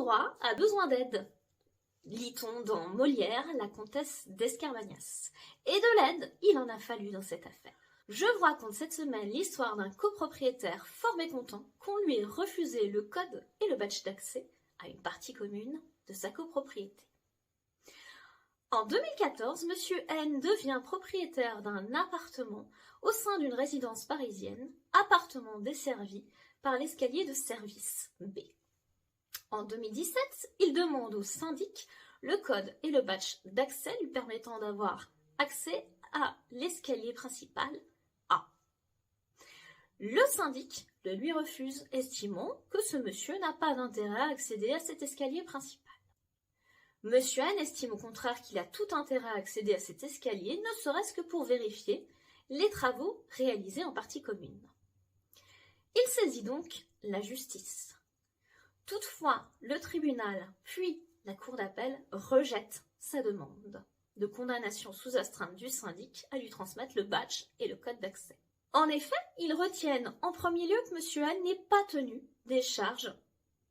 roi a besoin d'aide. Lit-on dans Molière, la comtesse d'Escarbagnas. Et de l'aide, il en a fallu dans cette affaire. Je vous raconte cette semaine l'histoire d'un copropriétaire fort mécontent qu'on lui ait refusé le code et le badge d'accès à une partie commune de sa copropriété. En 2014, M. N devient propriétaire d'un appartement au sein d'une résidence parisienne, appartement desservi par l'escalier de service B. En 2017, il demande au syndic le code et le badge d'accès lui permettant d'avoir accès à l'escalier principal A. Le syndic le lui refuse, estimant que ce monsieur n'a pas d'intérêt à accéder à cet escalier principal. Monsieur N estime au contraire qu'il a tout intérêt à accéder à cet escalier, ne serait-ce que pour vérifier les travaux réalisés en partie commune. Il saisit donc la justice. Toutefois, le tribunal, puis la cour d'appel, rejettent sa demande de condamnation sous astreinte du syndic à lui transmettre le badge et le code d'accès. En effet, ils retiennent en premier lieu que M. N n'est pas tenu des charges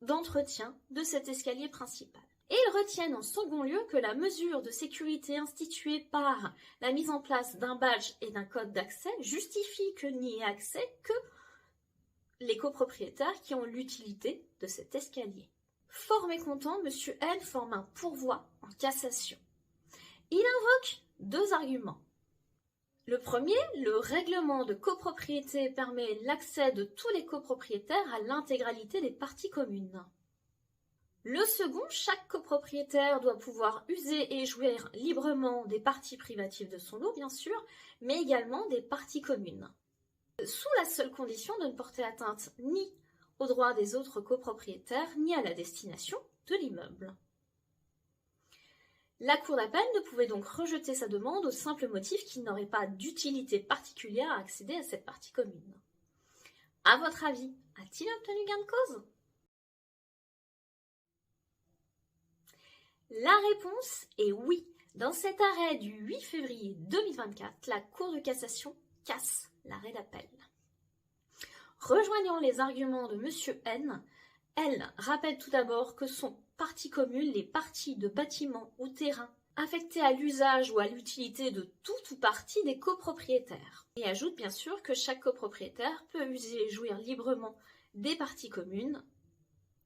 d'entretien de cet escalier principal. Et ils retiennent en second lieu que la mesure de sécurité instituée par la mise en place d'un badge et d'un code d'accès justifie que n'y ait accès que les copropriétaires qui ont l'utilité de cet escalier. Fort mécontent, M. N forme un pourvoi en cassation. Il invoque deux arguments. Le premier, le règlement de copropriété permet l'accès de tous les copropriétaires à l'intégralité des parties communes. Le second, chaque copropriétaire doit pouvoir user et jouir librement des parties privatives de son lot, bien sûr, mais également des parties communes, sous la seule condition de ne porter atteinte ni aux droits des autres copropriétaires, ni à la destination de l'immeuble. La cour d'appel ne pouvait donc rejeter sa demande au simple motif qu'il n'aurait pas d'utilité particulière à accéder à cette partie commune. À votre avis, a-t-il obtenu gain de cause ? La réponse est oui. Dans cet arrêt du 8 février 2024, la Cour de cassation casse l'arrêt d'appel. Rejoignant les arguments de M. N, elle rappelle tout d'abord que sont parties communes les parties de bâtiments ou terrains affectés à l'usage ou à l'utilité de tout ou partie des copropriétaires. Et ajoute bien sûr que chaque copropriétaire peut user et jouir librement des parties communes,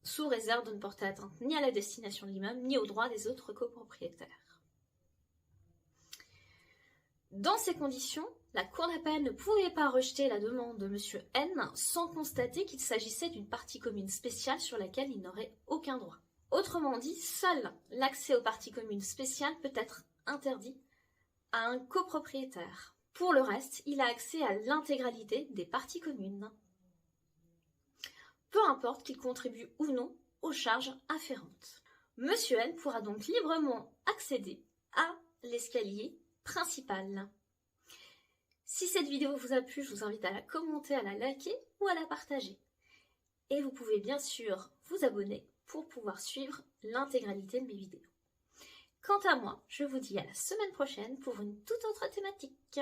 sous réserve de ne porter atteinte ni à la destination de l'immeuble, ni aux droits des autres copropriétaires. Dans ces conditions, la Cour d'appel ne pouvait pas rejeter la demande de M. N sans constater qu'il s'agissait d'une partie commune spéciale sur laquelle il n'aurait aucun droit. Autrement dit, seul l'accès aux parties communes spéciales peut être interdit à un copropriétaire. Pour le reste, il a accès à l'intégralité des parties communes, peu importe qu'il contribue ou non aux charges afférentes. M. N pourra donc librement accéder à l'escalier principal. Si cette vidéo vous a plu, je vous invite à la commenter, à la liker ou à la partager. Et vous pouvez bien sûr vous abonner pour pouvoir suivre l'intégralité de mes vidéos. Quant à moi, je vous dis à la semaine prochaine pour une toute autre thématique.